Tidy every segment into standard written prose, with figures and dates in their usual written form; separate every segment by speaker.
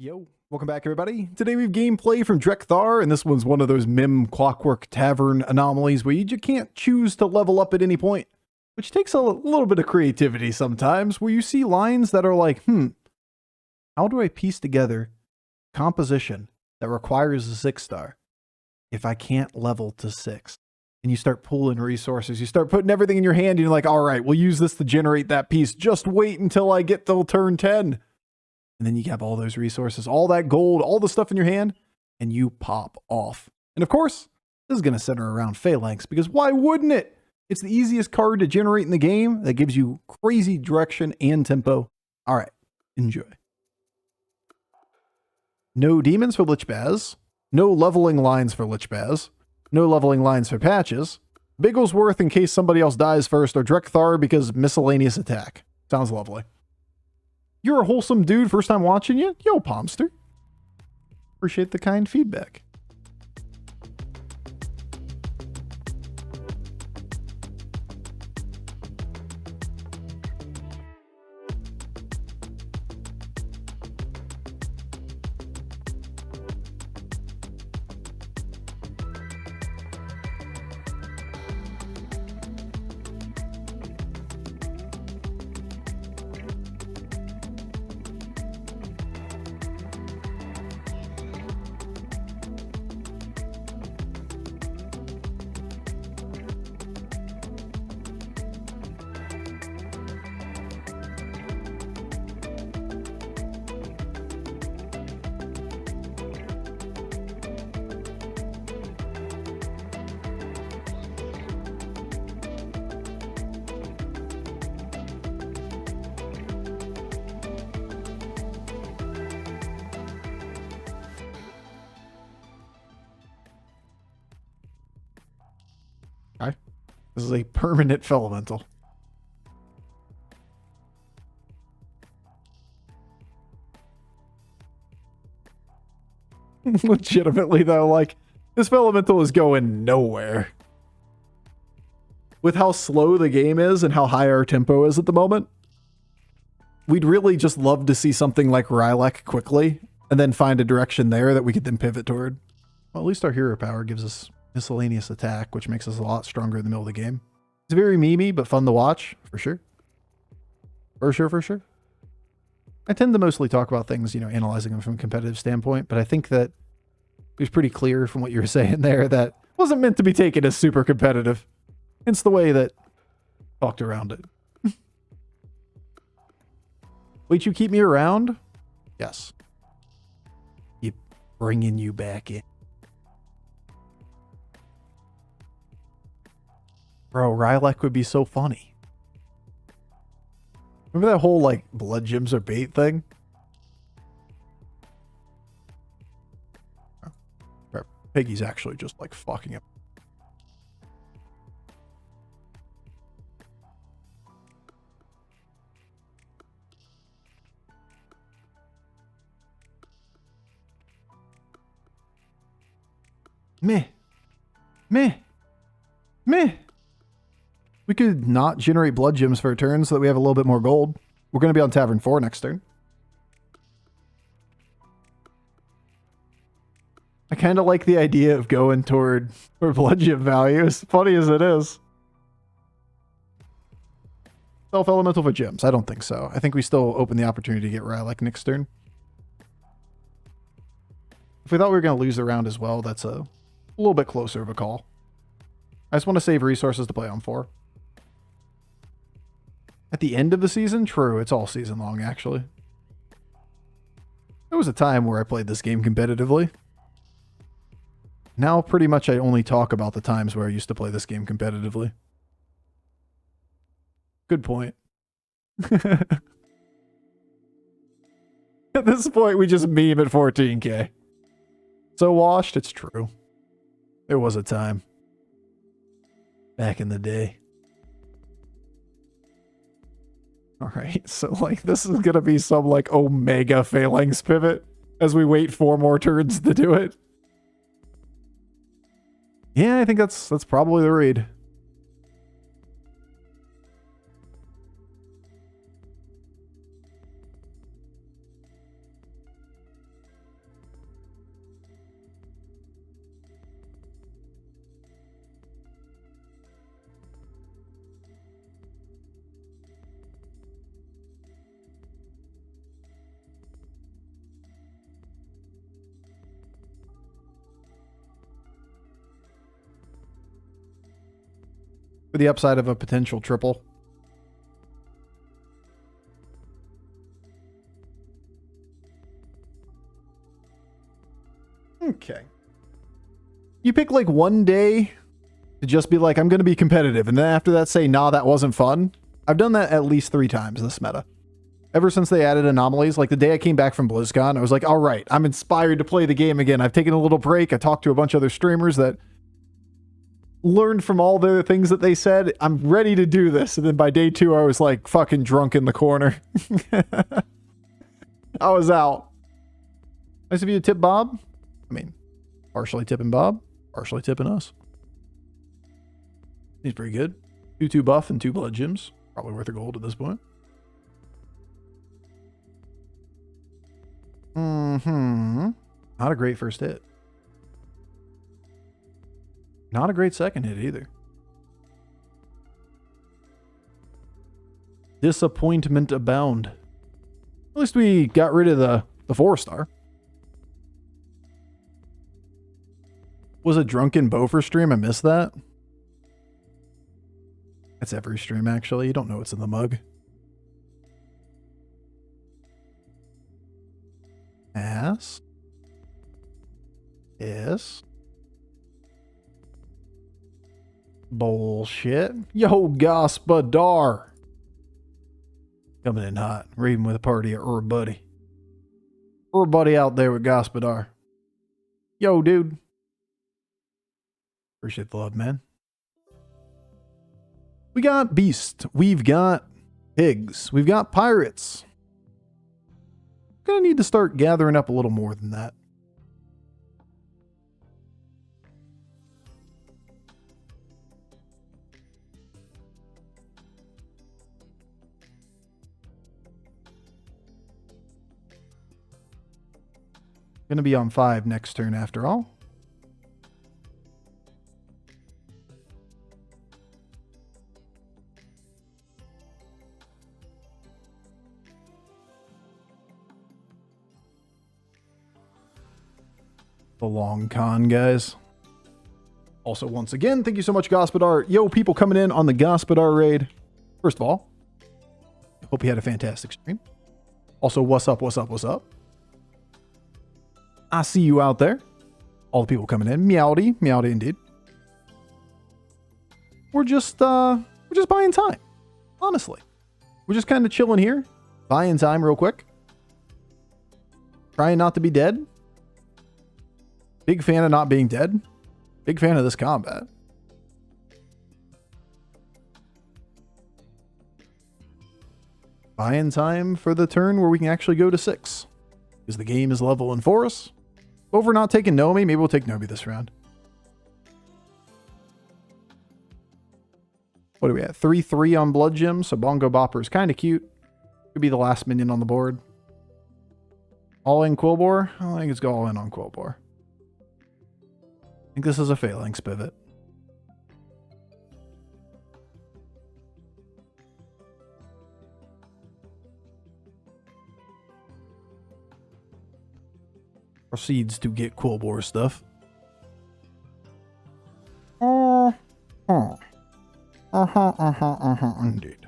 Speaker 1: Yo, welcome back everybody. Today we have gameplay from Dekkster, and this one's one of those MIM clockwork tavern anomalies where you just can't choose to level up at any point, which takes a little bit of creativity sometimes, where you see lines that are like, how do I piece together composition that requires a 6-star if I can't level to 6? And you start pulling resources, you start putting everything in your hand, and you're like, all right, we'll use this to generate that piece. Just wait until I get till turn 10. And then you have all those resources, all that gold, all the stuff in your hand, and you pop off. And of course, this is going to center around Phalanx, because why wouldn't it? It's the easiest card to generate in the game that gives you crazy direction and tempo. All right, enjoy. No demons for Lichbaz. No leveling lines for Lichbaz. No leveling lines for Patches. Bigglesworth in case somebody else dies first, or Dekkster because miscellaneous attack. Sounds lovely. You're a wholesome dude, first time watching you? Yo, Pomster. Appreciate the kind feedback. This is a permanent Elemental. Legitimately, though, like, this Elemental is going nowhere. With how slow the game is and how high our tempo is at the moment, we'd really just love to see something like Rylak quickly, and then find a direction there that we could then pivot toward. Well, at least our hero power gives us miscellaneous attack, which makes us a lot stronger in the middle of the game. It's very memey, but fun to watch, for sure. For sure. I tend to mostly talk about things, analyzing them from a competitive standpoint, but I think that it was pretty clear from what you were saying there that it wasn't meant to be taken as super competitive. Hence the way that I talked around it. Wait, you keep me around? Yes. Keep bringing you back in. Bro, Rylak would be so funny. Remember that whole, like, blood gems or bait thing? Oh, Piggy's actually just, like, fucking him. Meh. We could not generate blood gems for a turn so that we have a little bit more gold. We're going to be on Tavern 4 next turn. I kind of like the idea of going toward for blood gem value, as funny as it is. Self-elemental for gems? I don't think so. I think we still open the opportunity to get Rylak next turn. If we thought we were going to lose the round as well, that's a little bit closer of a call. I just want to save resources to play on 4. At the end of the season? True, it's all season long, actually. There was a time where I played this game competitively. Now, pretty much, I only talk about the times where I used to play this game competitively. Good point. At this point, we just meme at 14k. So washed, it's true. There was a time. Back in the day. Alright, so like this is gonna be some like Omega Phalanx pivot as we wait 4 more turns to do it. Yeah, I think that's probably the read. For the upside of a potential triple. Okay. You pick like one day to just be like, I'm going to be competitive. And then after that say, nah, that wasn't fun. I've done that at least 3 times this meta. Ever since they added anomalies, like the day I came back from BlizzCon, I was like, all right, I'm inspired to play the game again. I've taken a little break. I talked to a bunch of other streamers that learned from all the things that they said. I'm ready to do this. And then by day 2, I was like fucking drunk in the corner. I was out. Nice of you to tip Bob. I mean, partially tipping Bob, partially tipping us. He's pretty good. 2/2 buff and 2 blood gems. Probably worth a gold at this point. Not a great first hit. Not a great second hit either. Disappointment abound. At least we got rid of the 4-star. Was a drunken Bofur stream? I missed that. That's every stream, actually. You don't know what's in the mug. Ass. Yes. Bullshit. Yo, Gospodar. Coming in hot. Raiding with a party at Buddy. Buddy out there with Gospodar. Yo, dude. Appreciate the love, man. We got Beast. We've got Pigs. We've got Pirates. Gonna need to start gathering up a little more than that. Gonna be on 5 next turn after all. The long con, guys. Also, once again, thank you so much, Gospodar. Yo, people coming in on the Gospodar raid. First of all, hope you had a fantastic stream. Also, what's up, what's up, what's up? I see you out there. All the people coming in. Meowdy, meowdy indeed. We're just buying time. Honestly. We're just kind of chilling here. Buying time real quick. Trying not to be dead. Big fan of not being dead. Big fan of this combat. Buying time for the turn where we can actually go to 6. Because the game is leveling for us. But we're not taking Nomi. Maybe we'll take Nomi this round. What are we at? 3/3 on blood gems. So Bongo Bopper is kind of cute. Could be the last minion on the board. All in Quillbore? I think it's go all in on Quillbore. I think this is a Phalanx pivot. Proceeds to get Quillbore stuff. Indeed.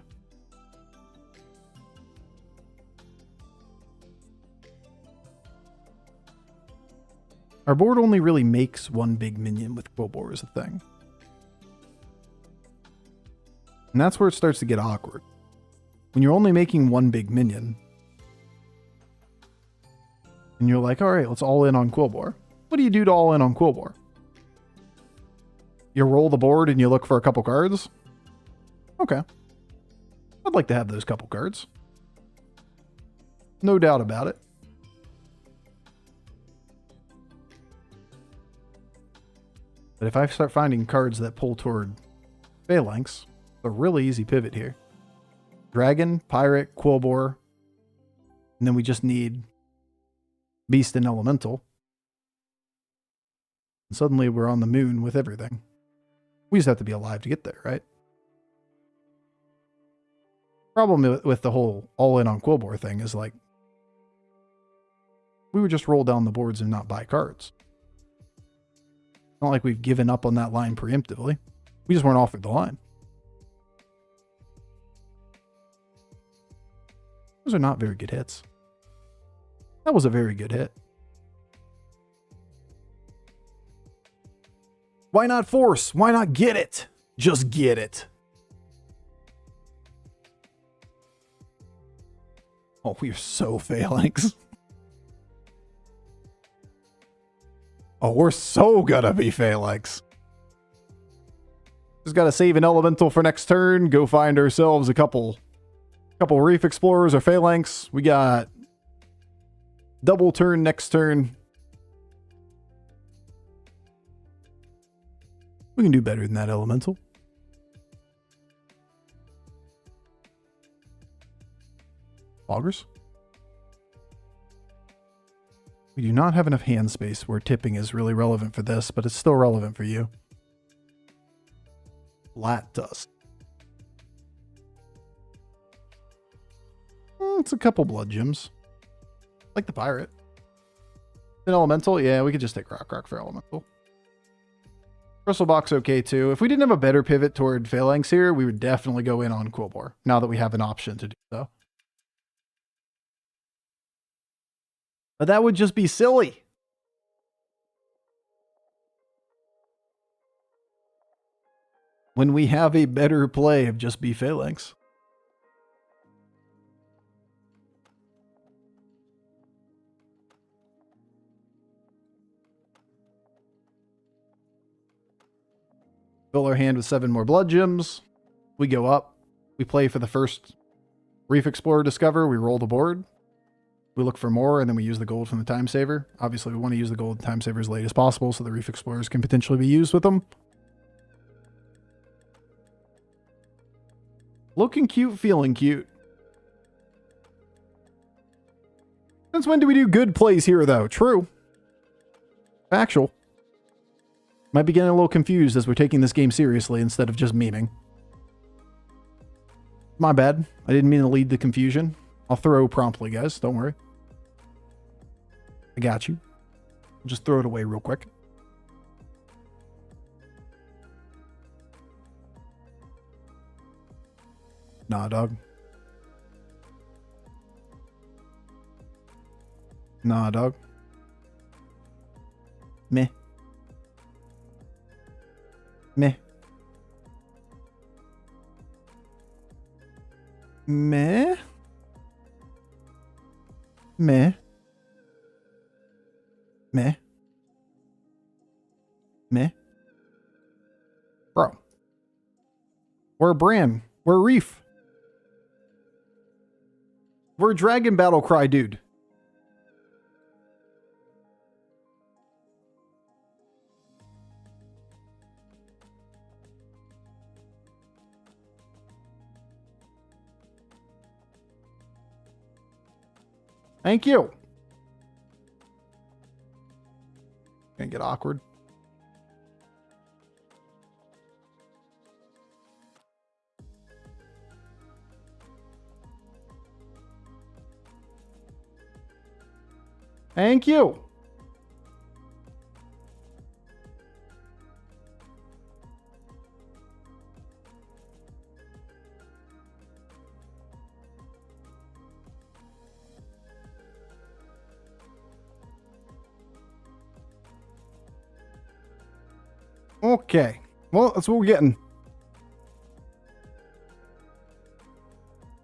Speaker 1: Our board only really makes one big minion with Quillbore is a thing. And that's where it starts to get awkward. When you're only making one big minion, and you're like, all right, let's all in on Quillbore. What do you do to all in on Quillbore? You roll the board and you look for a couple cards? Okay. I'd like to have those couple cards. No doubt about it. But if I start finding cards that pull toward Phalanx, it's a really easy pivot here. Dragon, Pirate, Quillbore, and then we just need Beast and Elemental. And suddenly we're on the moon with everything. We just have to be alive to get there, right? Problem with the whole all-in on Quillbore thing is like, we would just roll down the boards and not buy cards. Not like we've given up on that line preemptively. We just weren't offered the line. Those are not very good hits. That was a very good hit. Why not force? Why not get it? Just get it. Oh, we are so phalanx. Oh, we're so gonna be phalanx. Just gotta save an elemental for next turn. Go find ourselves a couple reef explorers or phalanx. We got double turn next turn. We can do better than that elemental. Augers. We do not have enough hand space where tipping is really relevant for this, but it's still relevant for you. Flat dust. It's a couple blood gems. Like the pirate. An elemental? Yeah, we could just take rock for elemental. Crystal box okay too. If we didn't have a better pivot toward phalanx here, we would definitely go in on Quillbore, now that we have an option to do so. But that would just be silly. When we have a better play of just be phalanx. Fill our hand with 7 more blood gems. We go up. We play for the first Reef Explorer Discover. We roll the board. We look for more, and then we use the gold from the Time Saver. Obviously, we want to use the gold Time Saver as late as possible so the Reef Explorers can potentially be used with them. Looking cute, feeling cute. Since when do we do good plays here, though? True. Factual. Might be getting a little confused as we're taking this game seriously instead of just memeing. My bad. I didn't mean to lead the confusion. I'll throw promptly, guys. Don't worry. I got you. Just throw it away real quick. Nah, dog. Nah, dog. Meh. Meh. Meh. Meh. Meh. Meh. Bro. We're a Bran. We're a Reef. We're a Dragon Battle Cry dude. Thank you. Gonna get awkward. Thank you. Okay. Well, that's what we're getting.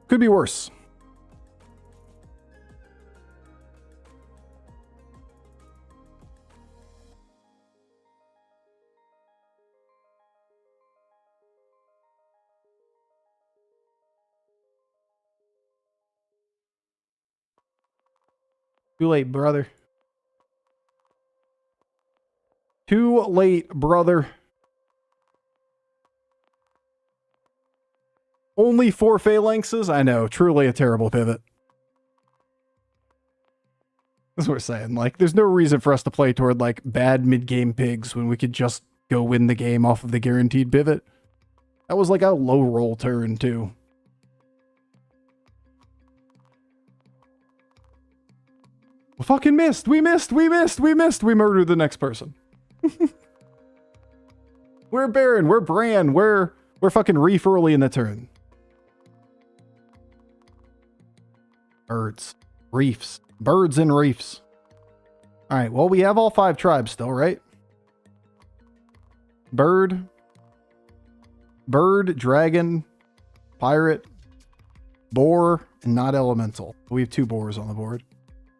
Speaker 1: Could be worse. Too late, brother. Too late, brother. Only 4 phalanxes? I know, truly a terrible pivot. That's what we're saying. Like, there's no reason for us to play toward, like, bad mid-game pigs when we could just go win the game off of the guaranteed pivot. That was like a low roll turn, too. We fucking missed! We missed! We missed! We missed! We murdered the next person. We're Baron. We're Bran. We're fucking Reef early in the turn. Birds. Reefs. Birds and reefs. All right, well, we have all 5 tribes still, right? Bird, dragon, pirate, boar, and not elemental. We have 2 boars on the board.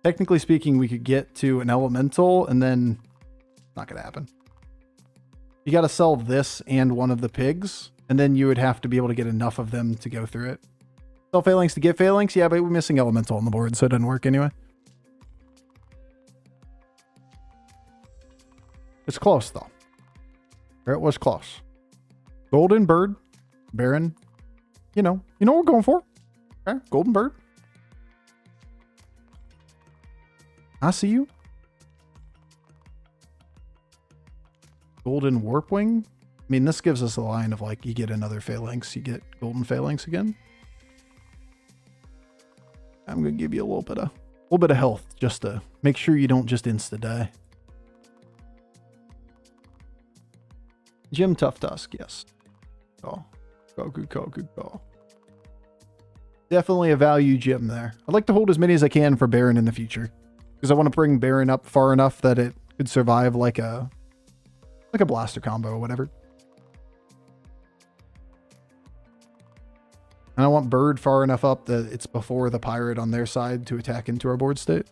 Speaker 1: Technically speaking, we could get to an elemental, and then it's not going to happen. You got to sell this and one of the pigs, and then you would have to be able to get enough of them to go through it. Sell phalanx to get phalanx? Yeah, but we're missing elemental on the board, so it doesn't work anyway. It's close, though. It was close. Golden bird, Baron. You know what we're going for. Okay, golden bird. I see you. Golden warpwing. I mean, this gives us a line of like, you get another phalanx, you get golden phalanx again. I'm gonna give you a little bit of health just to make sure you don't just insta die. Jim Tough Tusk, yes. Oh, good call. Definitely a value gem there. I'd like to hold as many as I can for Baron in the future, because I want to bring Baron up far enough that it could survive like a blaster combo or whatever. And I want Bird far enough up that it's before the pirate on their side to attack into our board state.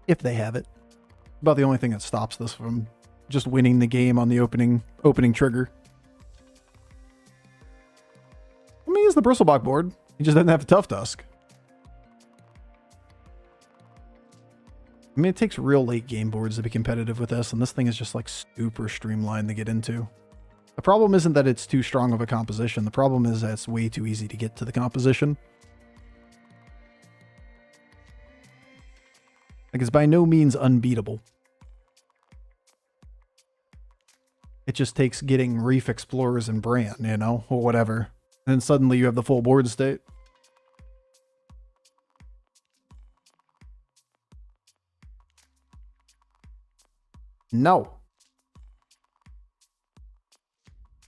Speaker 1: If they have it. About the only thing that stops this from just winning the game on the opening trigger. I mean, he's the Bristlebach board. He just doesn't have a Tough Tusk. I mean, it takes real late game boards to be competitive with this, and this thing is just like super streamlined to get into. The problem isn't that it's too strong of a composition. The problem is that it's way too easy to get to the composition. Like, it's by no means unbeatable. It just takes getting Reef Explorers and Bran, you know, or whatever. And then suddenly you have the full board state. No.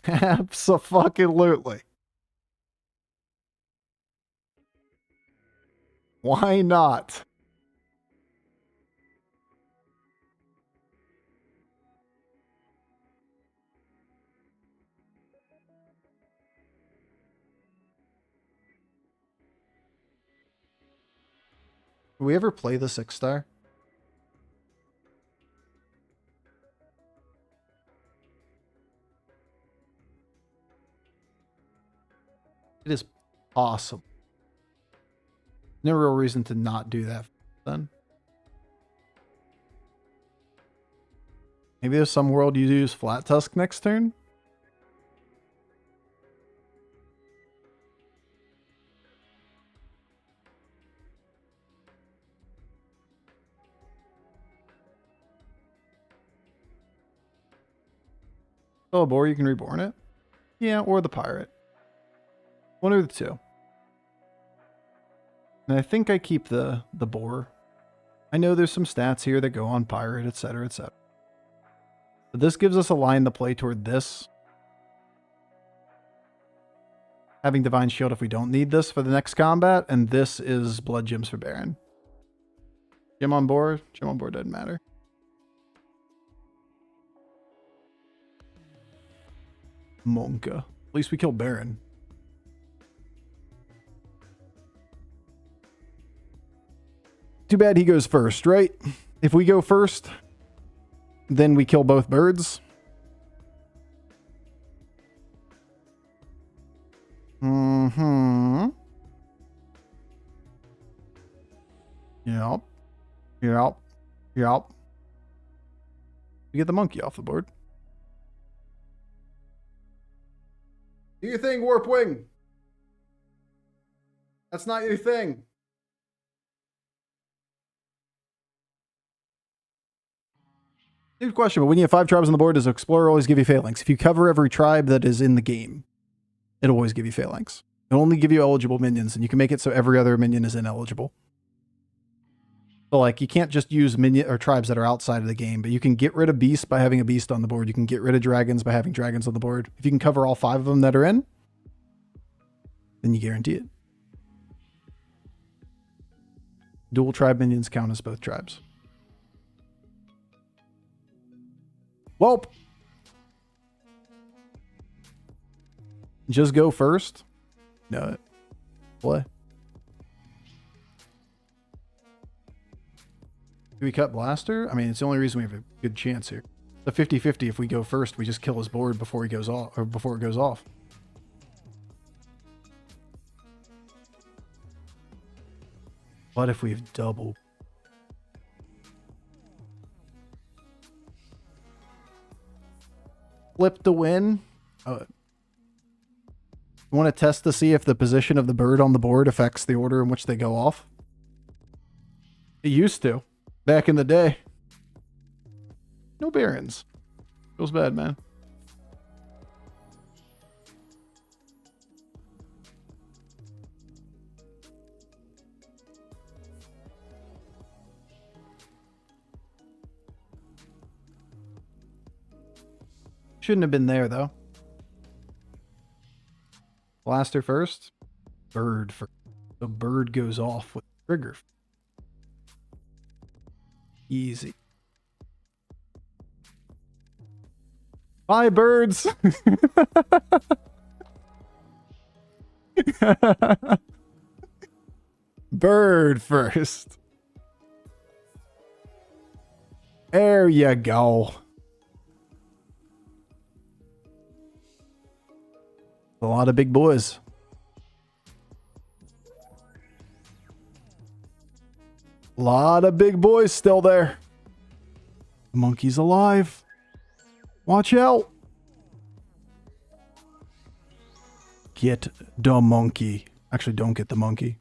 Speaker 1: Abso-fucking-lutely. Why not? Do we ever play the 6-star? It is possible. No real reason to not do that then. Maybe there's some world you use Flat Tusk next turn? Oh, boar, you can reborn it? Yeah, or the pirate. One or the two. And I think I keep the boar. I know there's some stats here that go on pirate, etc., etc. But this gives us a line to play toward this. Having Divine Shield if we don't need this for the next combat, and this is Blood Gems for Baron. Gem on board? Gem on board doesn't matter. Monka. At least we killed Baron. Too bad he goes first, right? If we go first, then we kill both birds. Mm-hmm. Yep. Yep. Yep. We get the monkey off the board. Do your thing, Warpwing. That's not your thing. Good question, but when you have 5 tribes on the board, does Explorer always give you phalanx? If you cover every tribe that is in the game, it'll always give you phalanx. It'll only give you eligible minions, and you can make it so every other minion is ineligible. So, like, you can't just use minion or tribes that are outside of the game, but you can get rid of beasts by having a beast on the board. You can get rid of dragons by having dragons on the board. If you can cover all 5 of them that are in, then you guarantee it. Dual tribe minions count as both tribes. Welp. Just go first. No. Play. Do we cut Blaster? I mean, it's the only reason we have a good chance here. The 50-50, if we go first, we just kill his board before he goes off, or before it goes off. What if we have double? Flip to win. You want to test to see if the position of the bird on the board affects the order in which they go off? It used to. Back in the day. No barons. Feels bad, man. Shouldn't have been there, though. Blaster first. Bird first. The bird goes off with trigger. Easy. Bye, birds. Bird first. There you go. A lot of big boys. A lot of big boys still there. The monkey's alive. Watch out. Get the monkey. Actually, don't get the monkey.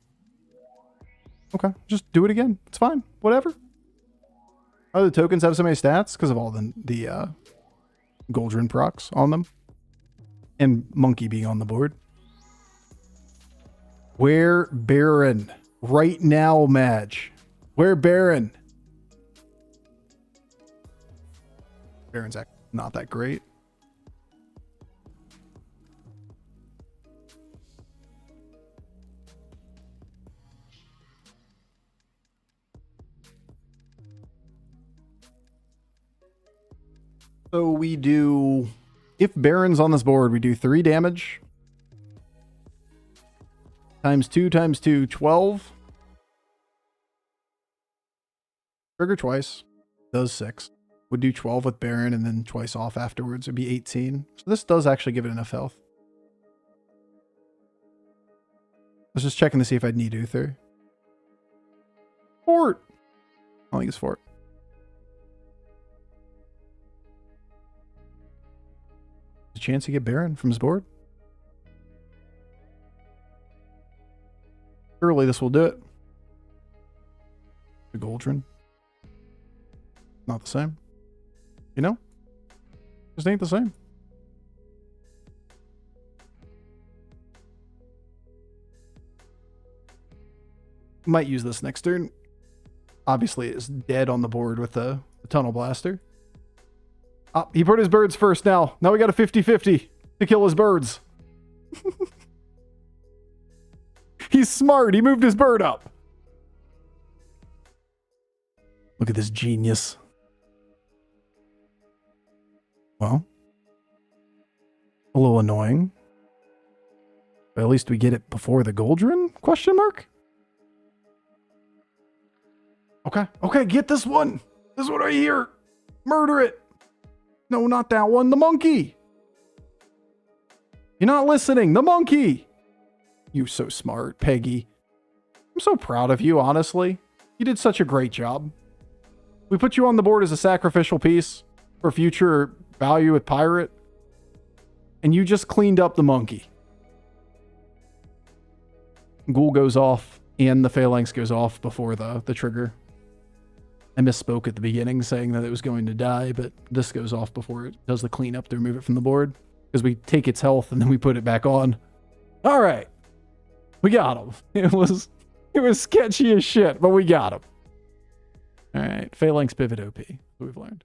Speaker 1: Okay, just do it again. It's fine. Whatever. How do the tokens have so many stats? Because of all the Goldrin procs on them. And monkey being on the board. Where Baron? Right now, Madge. Where Baron? Baron's actually not that great. So we do... If Baron's on this board, we do 3 damage. Times 2, 12. Trigger twice. Does 6. Would do 12 with Baron and then twice off afterwards. It'd be 18. So this does actually give it enough health. I was just checking to see if I'd need Uther. Fort! I think it's Fort. A chance to get Baron from his board. Surely this will do it. The Goldrin. Not the same. You know? Just ain't the same. Might use this next turn. Obviously it's dead on the board with the Tunnel Blaster. Ah, he put his birds first now. Now we got a 50-50 to kill his birds. He's smart. He moved his bird up. Look at this genius. Well, a little annoying. But at least we get it before the Goldrin? Question mark? Okay. Okay, get this one. This one right here. Murder it. No, not that one. The monkey. You're not listening. The monkey. You're so smart, Peggy. I'm so proud of you, honestly. You did such a great job. We put you on the board as a sacrificial piece for future value with Pirate. And you just cleaned up the monkey. Ghoul goes off and the Phalanx goes off before the trigger. I misspoke at the beginning saying that it was going to die, but this goes off before it does the cleanup to remove it from the board. Because we take its health and then we put it back on. All right. We got him. It was sketchy as shit, but we got him. All right. Phalanx pivot OP. We've learned.